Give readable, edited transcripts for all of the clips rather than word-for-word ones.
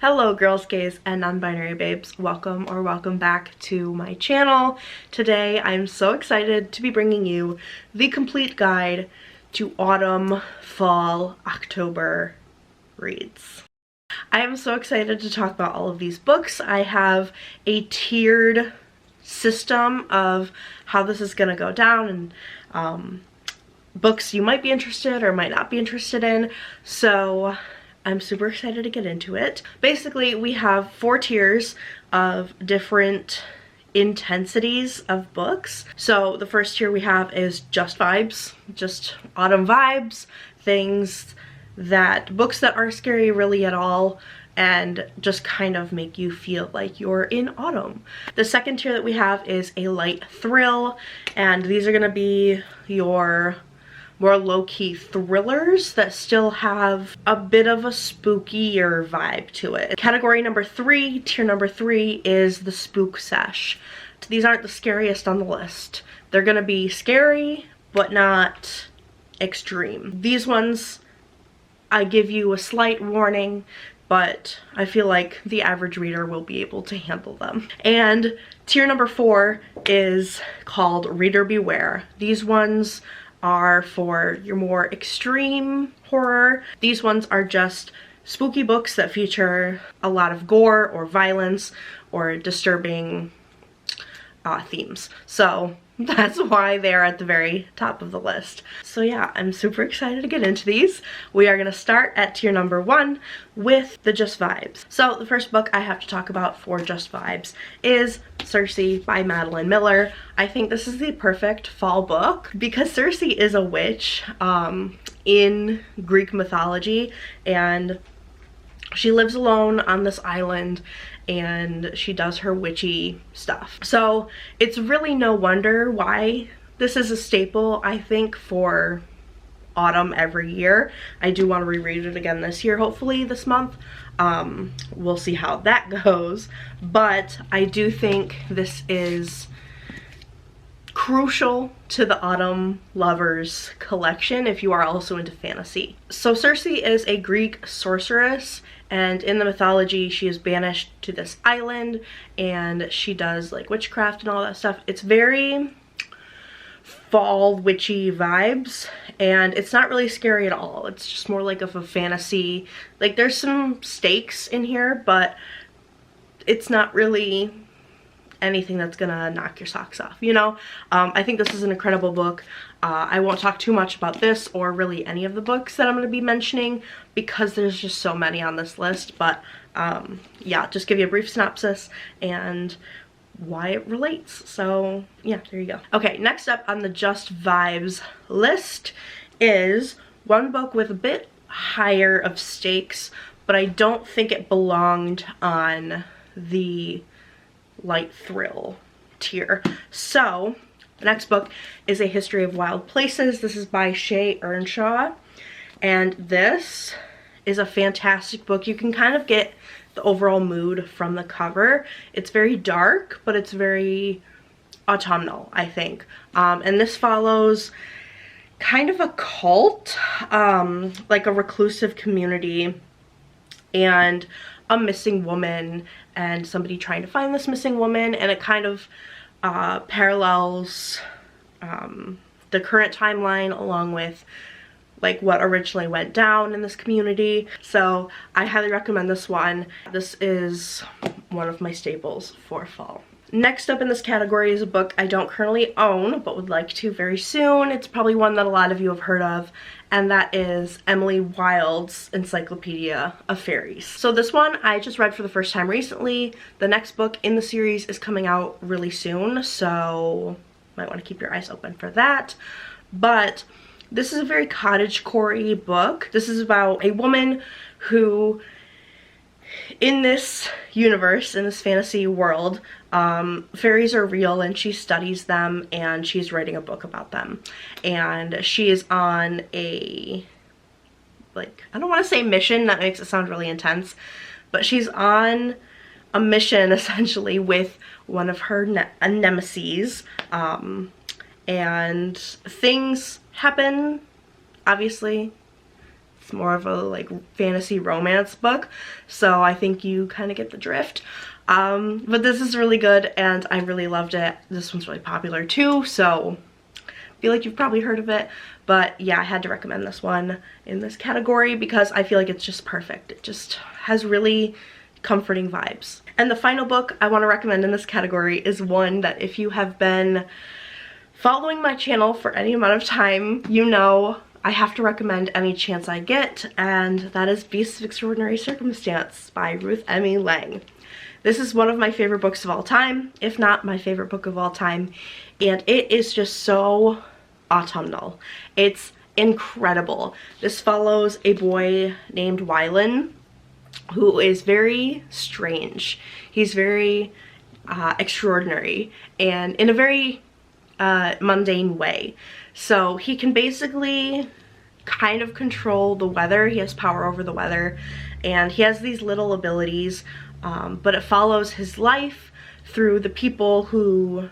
Hello girls, gays, and non-binary babes. Welcome back to my channel. Today I'm so excited to be bringing you the complete guide to autumn, fall, October reads. I am so excited to talk about all of these books. I have a tiered system of how this is gonna go down and books you might be interested or might not be interested in. So I'm super excited to get into it. Basically, we have 4 tiers of different intensities of books. So the first tier we have is just vibes, just autumn vibes, books that aren't scary really at all and just kind of make you feel like you're in autumn. The second tier that we have is a light thrill, and these are gonna be your more low-key thrillers that still have a bit of a spookier vibe to it. Category number 3, tier number 3, is the spook sesh. These aren't the scariest on the list. They're gonna be scary, but not extreme. These ones, I give you a slight warning, but I feel like the average reader will be able to handle them. And tier number 4 is called Reader Beware. These ones are for your more extreme horror. These ones are just spooky books that feature a lot of gore or violence or disturbing themes. So that's why they're at the very top of the list. So yeah, I'm super excited to get into these. We are gonna start at tier number 1 with the Just Vibes. So the first book I have to talk about for Just Vibes is Circe by Madeline Miller. I think this is the perfect fall book because Circe is a witch in Greek mythology, and she lives alone on this island and she does her witchy stuff. So it's really no wonder why this is a staple, I think, for autumn every year. I do want to reread it again this year, hopefully this month. We'll see how that goes, but I do think this is crucial to the autumn lovers collection if you are also into fantasy. So Circe is a Greek sorceress, and in the mythology she is banished to this island and she does like witchcraft and all that stuff. It's very fall witchy vibes, and it's not really scary at all. It's just more like of a fantasy. Like there's some stakes in here, but it's not really anything that's gonna knock your socks off, you know? I think this is an incredible book. I won't talk too much about this or really any of the books that I'm gonna be mentioning because there's just so many on this list, but yeah, just give you a brief synopsis and why it relates. So yeah, there you go. Okay, next up on the Just Vibes list is one book with a bit higher of stakes, but I don't think it belonged on the light thrill tier. So the next book is A History of Wild Places. This is by Shay Earnshaw, and this is a fantastic book. You can kind of get the overall mood from the cover. It's very dark, but it's very autumnal, I think. And this follows kind of a cult, like a reclusive community and a missing woman and somebody trying to find this missing woman, and it kind of parallels the current timeline along with like what originally went down in this community. So I highly recommend this one. This is one of my staples for fall. Next up in this category is a book I don't currently own but would like to very soon. It's probably one that a lot of you have heard of, and that is Emily Wilde's Encyclopedia of Fairies. So this one I just read for the first time recently. The next book in the series is coming out really soon, so might want to keep your eyes open for that. But this is a very cottagecore-y book. This is about a woman who, in this universe, in this fantasy world, fairies are real and she studies them and she's writing a book about them. And she is on a, like, I don't want to say mission, that makes it sound really intense, but she's on a mission essentially with one of her nemesis, and things happen, obviously It's more of a like fantasy romance book, so I think you kind of get the drift. But this is really good and I really loved it. This one's really popular too, so I feel like you've probably heard of it. But yeah, I had to recommend this one in this category because I feel like it's just perfect. It just has really comforting vibes. And the final book I want to recommend in this category is one that if you have been following my channel for any amount of time, you know I have to recommend any chance I get, and that is Beasts of Extraordinary Circumstance by Ruth Emmy Lang. This is one of my favorite books of all time, if not my favorite book of all time, and it is just so autumnal. It's incredible. This follows a boy named Wylan who is very strange. He's very extraordinary and in a very mundane way. So he can basically kind of control the weather. He has power over the weather and he has these little abilities, but it follows his life through the people who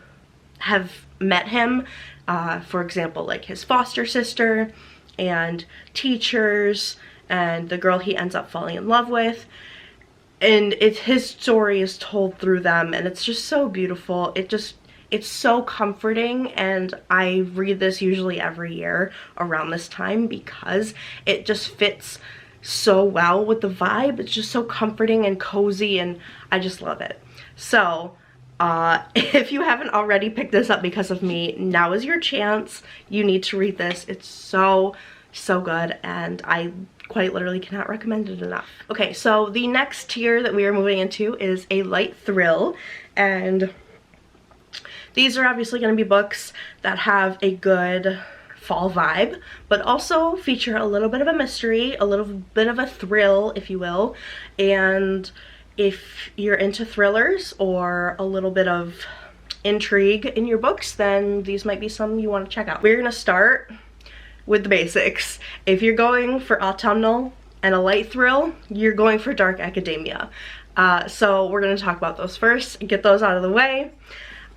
have met him. For example, like his foster sister and teachers and the girl he ends up falling in love with. And his story is told through them, and it's just so beautiful. It's so comforting, and I read this usually every year around this time because it just fits so well with the vibe. It's just so comforting and cozy, and I just love it. So if you haven't already picked this up because of me, now is your chance. You need to read this. It's so good, and I quite literally cannot recommend it enough. Okay, so the next tier that we are moving into is a light thrill, and these are obviously going to be books that have a good fall vibe, but also feature a little bit of a mystery, a little bit of a thrill, if you will. And if you're into thrillers or a little bit of intrigue in your books, then these might be some you want to check out. We're going to start with the basics. If you're going for autumnal and a light thrill, you're going for dark academia. So we're going to talk about those first and get those out of the way.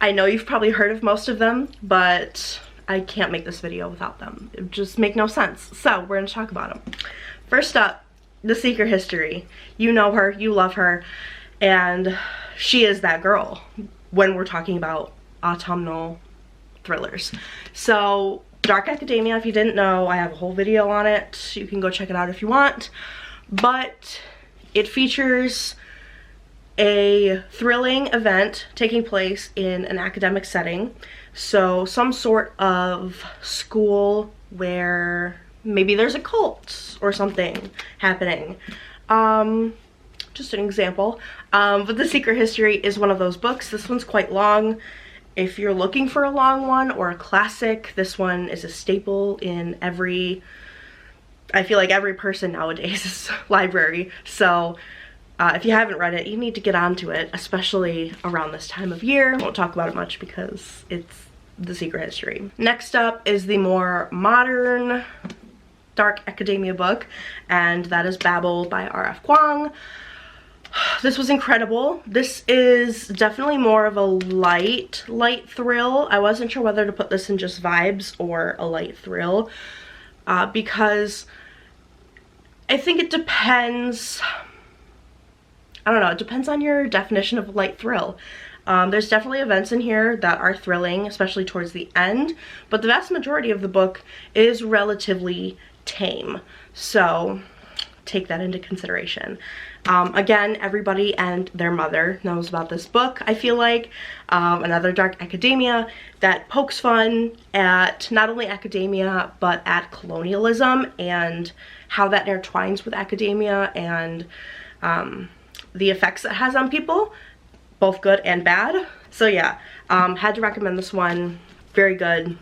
I know you've probably heard of most of them, but I can't make this video without them. It would just make no sense. So we're going to talk about them. First up, The Secret History. You know her, you love her, and she is that girl when we're talking about autumnal thrillers. So dark academia, if you didn't know, I have a whole video on it. You can go check it out if you want. But it features a thrilling event taking place in an academic setting. So some sort of school where maybe there's a cult or something happening. Just an example. But The Secret History is one of those books. This one's quite long. If you're looking for a long one or a classic, this one is a staple in I feel like every person nowadays' library. So if you haven't read it, you need to get onto it, especially around this time of year. I won't talk about it much because it's The Secret History. Next up is the more modern dark academia book, and that is Babel by R.F. Kuang. This was incredible. This is definitely more of a light thrill. I wasn't sure whether to put this in just vibes or a light thrill because I think it depends. I don't know, it depends on your definition of light thrill. There's definitely events in here that are thrilling, especially towards the end, but the vast majority of the book is relatively tame. So take that into consideration. Again, everybody and their mother knows about this book, I feel like. Another dark academia that pokes fun at not only academia, but at colonialism and how that intertwines with academia and the effects it has on people, both good and bad. So yeah, had to recommend this one. Very good,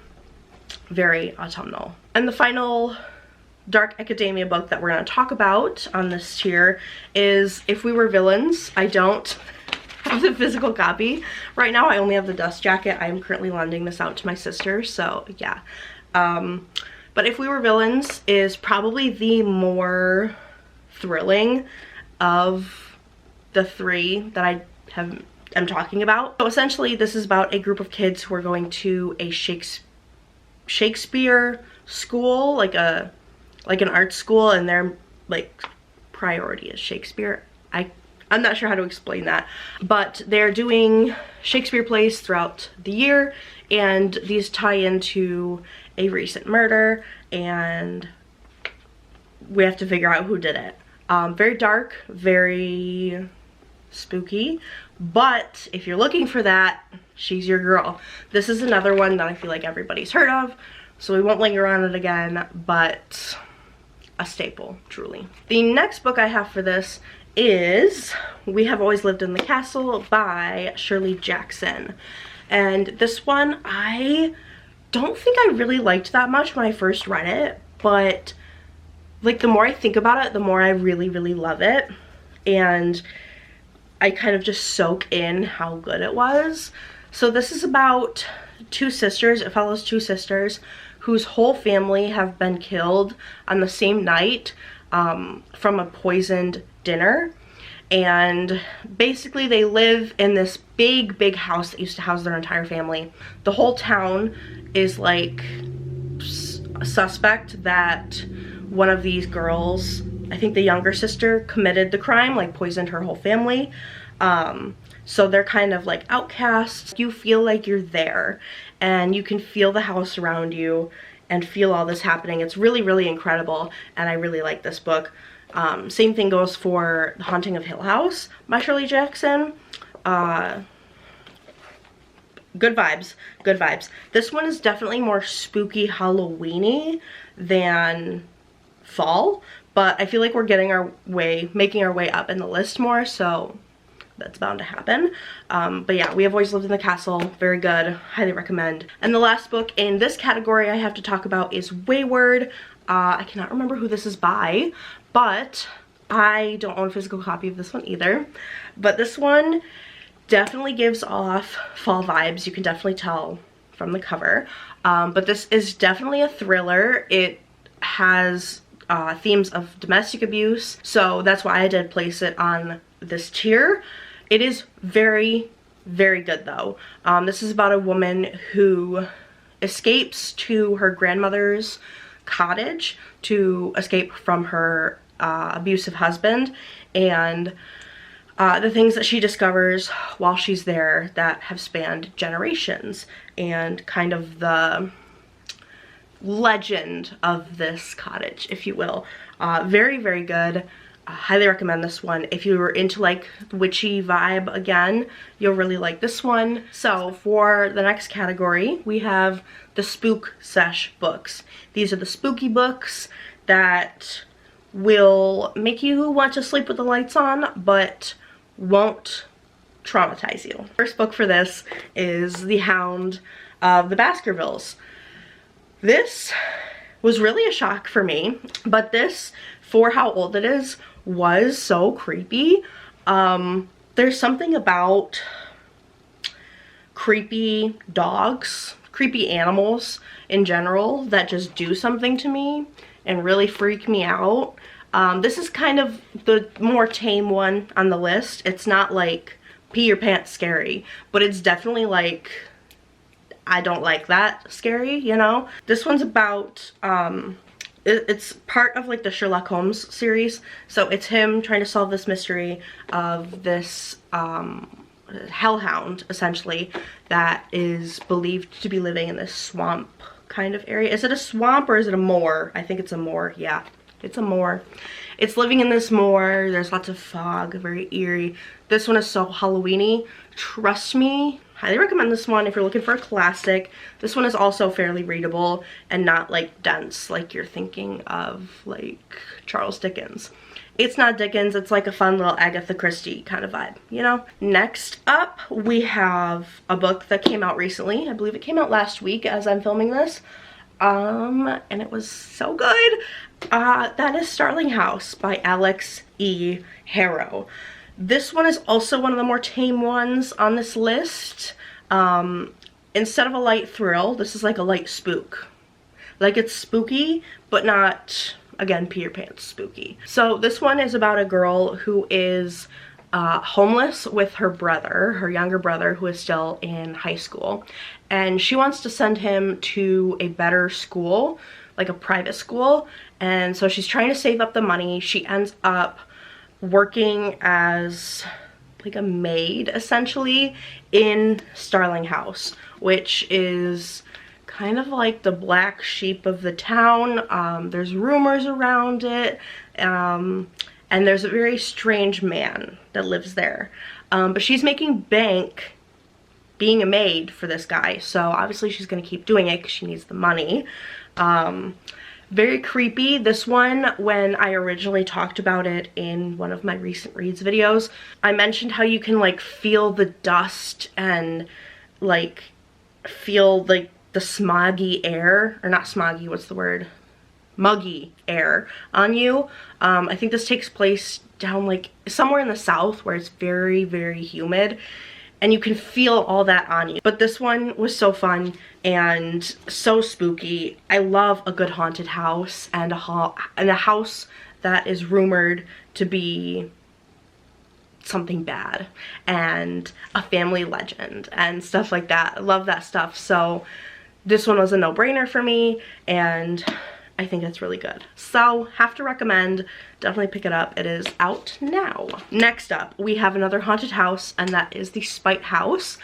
very autumnal. And the final dark academia book that we're going to talk about on this tier is If We Were Villains. I don't have the physical copy right now. I only have the dust jacket. I am currently lending this out to my sister, so yeah. But If We Were Villains is probably the more thrilling of the three that I am talking about. So essentially this is about a group of kids who are going to a Shakespeare school, like a like an art school, and their like priority is Shakespeare. I'm not sure how to explain that, but they're doing Shakespeare plays throughout the year, and these tie into a recent murder, and we have to figure out who did it. Very dark, very spooky, but if you're looking for that, she's your girl. This is another one that I feel like everybody's heard of, so we won't linger on it again, but a staple, truly. The next book I have for this is We Have Always Lived in the Castle by Shirley Jackson. And this one, I don't think I really liked that much when I first read it, but like the more I think about it, the more I really, really love it. And I kind of just soak in how good it was. So this is about two sisters. It follows two sisters whose whole family have been killed on the same night from a poisoned dinner. And basically they live in this big house that used to house their entire family. The whole town is like a suspect that one of these girls, I think the younger sister, committed the crime, like poisoned her whole family. So they're kind of like outcasts. You feel like you're there, and you can feel the house around you and feel all this happening. It's really, really incredible, and I really like this book. Same thing goes for The Haunting of Hill House by Shirley Jackson. Good vibes, good vibes. This one is definitely more spooky, Halloween-y than fall, but I feel like we're making our way up in the list more, so that's bound to happen. But yeah, We Have Always Lived in the Castle, very good, highly recommend. And the last book in this category I have to talk about is Wayward. I cannot remember who this is by, but I don't own a physical copy of this one either. But this one definitely gives off fall vibes, you can definitely tell from the cover. But this is definitely a thriller. It has themes of domestic abuse, so that's why I did place it on this tier. It is very, very good though. This is about a woman who escapes to her grandmother's cottage to escape from her abusive husband, and the things that she discovers while she's there that have spanned generations, and kind of the legend of this cottage, if you will. Very, very good. Highly recommend this one. If you were into like witchy vibe again, you'll really like this one. So for the next category, we have the spook sesh books. These are the spooky books that will make you want to sleep with the lights on, but won't traumatize you. First book for this is The Hound of the Baskervilles. This was really a shock for me, but this, for how old it is, was so creepy. There's something about creepy dogs, creepy animals in general, that just do something to me and really freak me out. This is kind of the more tame one on the list. It's not like pee your pants scary, but it's definitely like, I don't like that scary, you know? This one's about, it's part of like the Sherlock Holmes series. So it's him trying to solve this mystery of this hellhound, essentially, that is believed to be living in this swamp kind of area. Is it a swamp or is it a moor? I think it's a moor. Yeah, it's a moor. It's living in this moor. There's lots of fog, very eerie. This one is so Halloween-y. Trust me, highly recommend this one if you're looking for a classic. This one is also fairly readable and not like dense like you're thinking of like Charles Dickens. It's not Dickens, it's like a fun little Agatha Christie kind of vibe, you know? Next up, we have a book that came out recently. I believe it came out last week as I'm filming this. And it was so good. That is Starling House by Alex E. Harrow. This one is also one of the more tame ones on this list. Instead of a light thrill, this is like a light spook. Like, it's spooky, but not, again, pee your pants spooky. So this one is about a girl who is homeless with her brother, her younger brother, who is still in high school. And she wants to send him to a better school, like a private school. and so she's trying to save up the money. She ends up working as like a maid essentially in Starling House, which is kind of like the black sheep of the town. There's rumors around it, and there's a very strange man that lives there, but she's making bank being a maid for this guy, so obviously she's gonna keep doing it because she needs the money. Very creepy. This one, when I originally talked about it in one of my recent reads videos, I mentioned how you can like feel the dust and like feel like the smoggy air, or not smoggy, what's the word? Muggy air on you. I think this takes place down like somewhere in the south where it's very, very humid, and you can feel all that on you. But this one was so fun and so spooky. I love a good haunted house, and a house that is rumored to be something bad and a family legend and stuff like that. I love that stuff. So this one was a no-brainer for me, and I think it's really good. So, have to recommend. Definitely pick it up. It is out now. Next up, we have another haunted house, and that is the Spite House.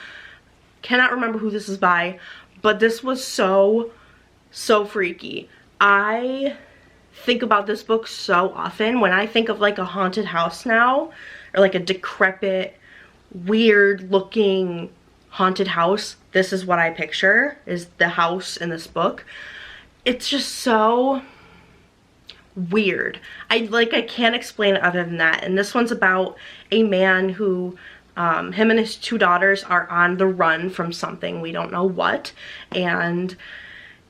Cannot remember who this is by, but this was so freaky. I think about this book so often. When I think of like a haunted house now, or like a decrepit, weird looking haunted house, this is what I picture, is the house in this book. It's just so weird. I can't explain it other than that. And this one's about a man who, him and his 2 daughters are on the run from something, we don't know what, and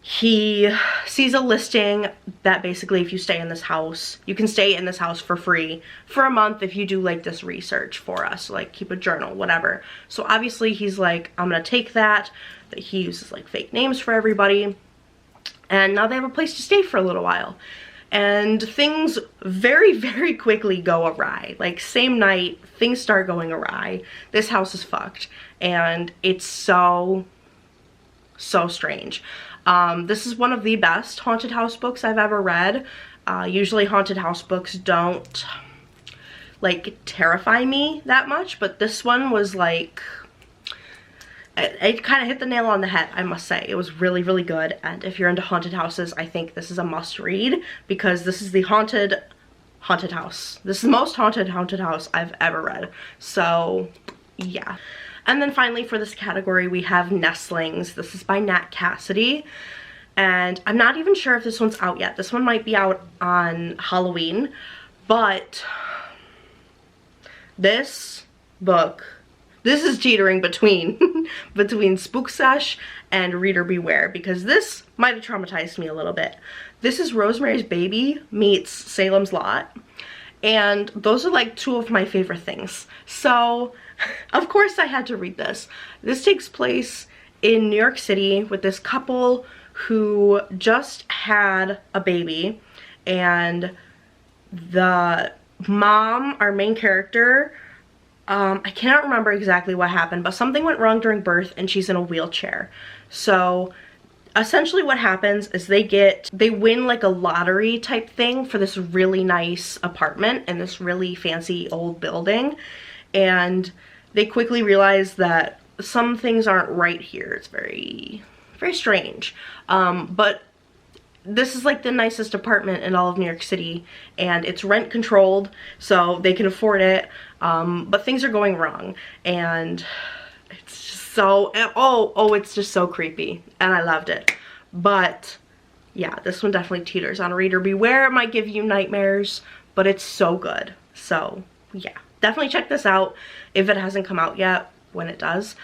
he sees a listing that basically if you stay in this house, you can stay in this house for free for a month if you do like this research for us, like keep a journal, whatever. So obviously he's like, I'm gonna take that. But he uses like fake names for everybody. And now they have a place to stay for a little while. And things very, very quickly go awry. Like same night, things start going awry. This house is fucked. And it's so strange. This is one of the best haunted house books I've ever read. Usually haunted house books don't like terrify me that much, but this one was like, it kind of hit the nail on the head, I must say. It was really, really good, and if you're into haunted houses, I think this is a must read, because this is the haunted house. This is the most haunted house I've ever read. So yeah. And then finally for this category we have Nestlings. This is by Nat Cassidy, and I'm not even sure if this one's out yet. This one might be out on Halloween, but this book, this is teetering between between Spook Sesh and Reader Beware, because this might have traumatized me a little bit. This is Rosemary's Baby meets Salem's Lot, and those are like 2 of my favorite things. So of course I had to read this. This takes place in New York City with this couple who just had a baby, and the mom, our main character, I cannot remember exactly what happened, but something went wrong during birth and she's in a wheelchair. So essentially what happens is they win like a lottery type thing for this really nice apartment in this really fancy old building, and they quickly realize that some things aren't right here. It's very, very strange. But this is like the nicest apartment in all of New York City, and it's rent controlled, so they can afford it, but things are going wrong, and it's just so, it's just so creepy, and I loved it. But yeah, this one definitely teeters on Reader Beware. It might give you nightmares, but it's so good. So yeah, definitely check this out if it hasn't come out yet, when it does,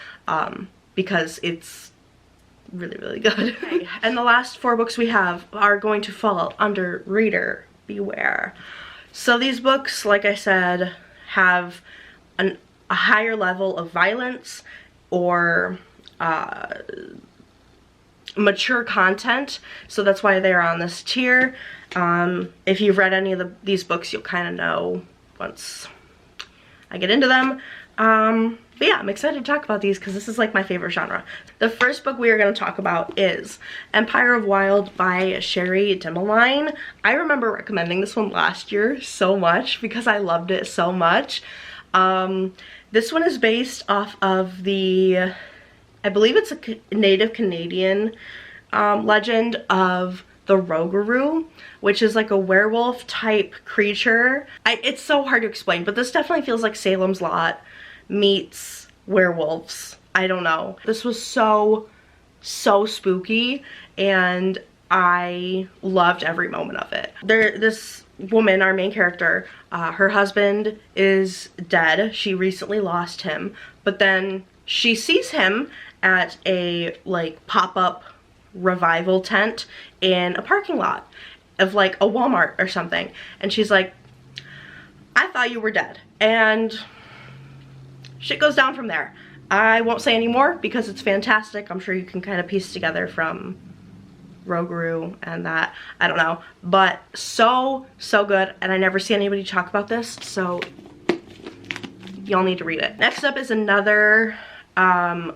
because it's really, really good. Okay. And the last 4 books we have are going to fall under Reader Beware. So these books, like I said, have a higher level of violence or mature content, so that's why they're on this tier. If you've read any of these books, you'll kind of know once I get into them. But yeah, I'm excited to talk about these because this is like my favorite genre. The first book we are going to talk about is Empire of Wild by Sherry Dimmeline. I remember recommending this one last year so much because I loved it so much. This one is based off of the, I believe it's a native Canadian legend of the Rougarou, which is like a werewolf type creature. It's so hard to explain, but this definitely feels like Salem's Lot meets werewolves. I don't know. This was so spooky and I loved every moment of it. This woman, our main character, her husband is dead. She recently lost him, but then she sees him at a like pop-up revival tent in a parking lot of like a Walmart or something, and she's like, I thought you were dead, and shit goes down from there. I won't say any more because it's fantastic. I'm sure you can kind of piece together from Rougarou and that, I don't know, but so good, and I never see anybody talk about this, so y'all need to read it. Next up is another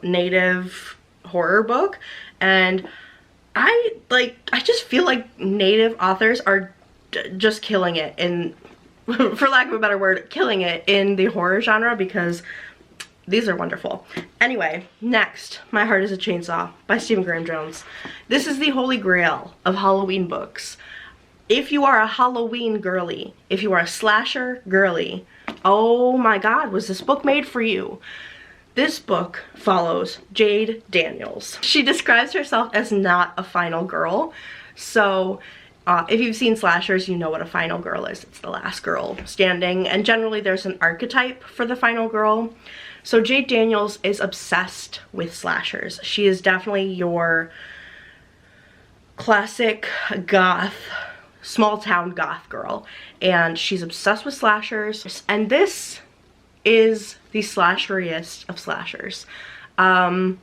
native horror book, and I just feel like native authors are just killing it in, for lack of a better word, killing it in the horror genre because these are wonderful. Anyway, next, My Heart is a Chainsaw by Stephen Graham Jones. This is the holy grail of Halloween books. If you are a Halloween girly, if you are a slasher girly, oh my god, was this book made for you? This book follows Jade Daniels. She describes herself as not a final girl. So if you've seen slashers, you know what a final girl is. It's the last girl standing, and generally there's an archetype for the final girl. So Jade Daniels is obsessed with slashers. She is definitely your classic goth, small town goth girl, and she's obsessed with slashers, and this is the slasheriest of slashers. So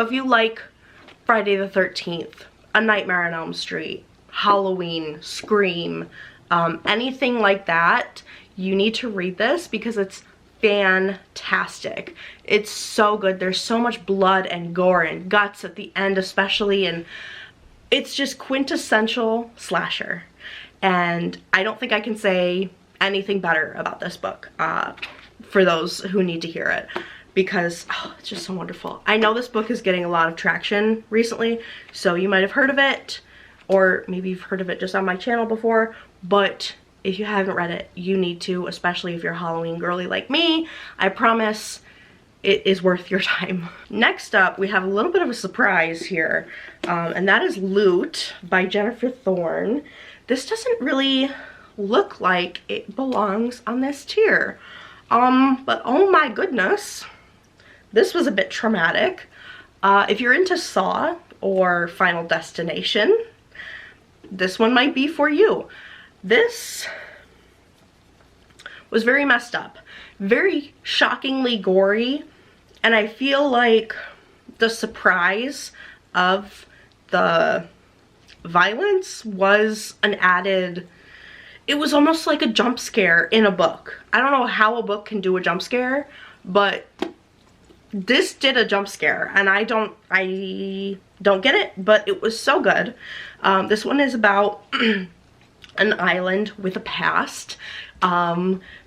if you like Friday the 13th, A Nightmare on Elm Street, Halloween, Scream, anything like that, you need to read this because it's fantastic. It's so good. There's so much blood and gore and guts at the end especially, and it's just quintessential slasher. And I don't think I can say anything better about this book for those who need to hear it, because it's just so wonderful. I know this book is getting a lot of traction recently, so you might have heard of it, or maybe you've heard of it just on my channel before, but if you haven't read it, you need to, especially if you're a Halloween girly like me. I promise it is worth your time. Next up, we have a little bit of a surprise here, and that is Loot by Jennifer Thorne. This doesn't really look like it belongs on this tier, but oh my goodness, this was a bit traumatic. If you're into Saw or Final Destination, this one might be for you. This was very messed up, very shockingly gory, and I feel like the surprise of the violence was an added, it was almost like a jump scare in a book. I don't know how a book can do a jump scare, but this did a jump scare, and I don't get it, but it was so good. This one is about an island with a past.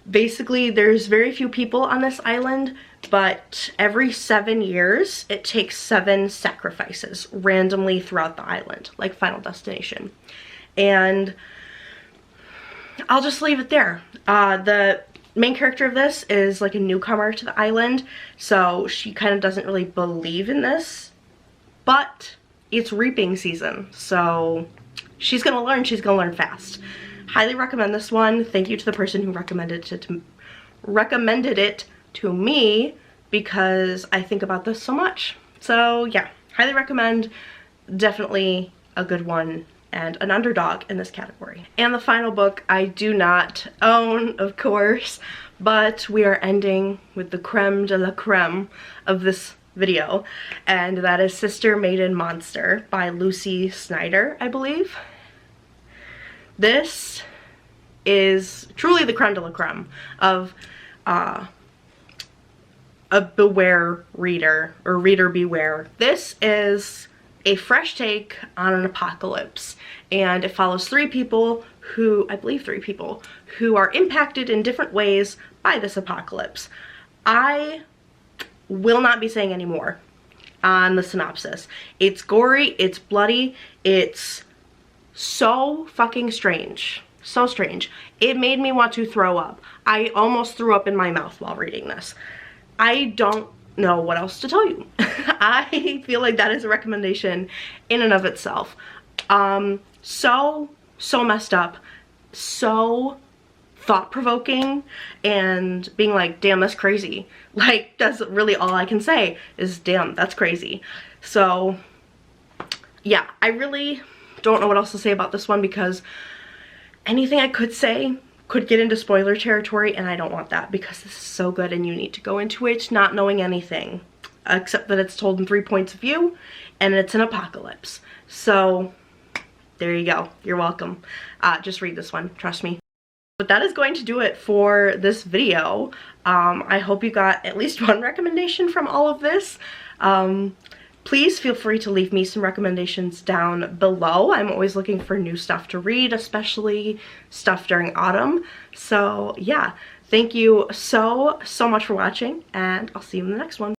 Basically, there's very few people on this island, but every 7 years, it takes 7 sacrifices randomly throughout the island, like Final Destination. And I'll just leave it there. The main character of this is like a newcomer to the island, so she kind of doesn't really believe in this, but it's reaping season, so she's gonna learn fast. Highly recommend this one. Thank you to the person who recommended it to me, because I think about this so much. So yeah, highly recommend. Definitely a good one and an underdog in this category. And the final book I do not own, of course, but we are ending with the creme de la creme of this video, and that is Sister Maiden Monster by Lucy Snyder, I believe. This is truly the creme de la creme of a beware reader, or reader beware. This is a fresh take on an apocalypse, and it follows three people who, I believe three people, who are impacted in different ways by this apocalypse. I will not be saying any more on the synopsis. It's gory, it's bloody, it's so fucking strange. So strange. It made me want to throw up. I almost threw up in my mouth while reading this. I don't know what else to tell you. I feel like that is a recommendation in and of itself. So messed up, so thought-provoking, and being like, damn, that's crazy. Like, that's really all I can say is, damn, that's crazy. So yeah, I really don't know what else to say about this one, because anything I could say could get into spoiler territory, and I don't want that, because this is so good and you need to go into it not knowing anything except that it's told in 3 points of view and it's an apocalypse. So there you go. You're welcome. Just read this one, trust me. But that is going to do it for this video. I hope you got at least one recommendation from all of this. Please feel free to leave me some recommendations down below. I'm always looking for new stuff to read, especially stuff during autumn. So yeah, thank you so much for watching, and I'll see you in the next one.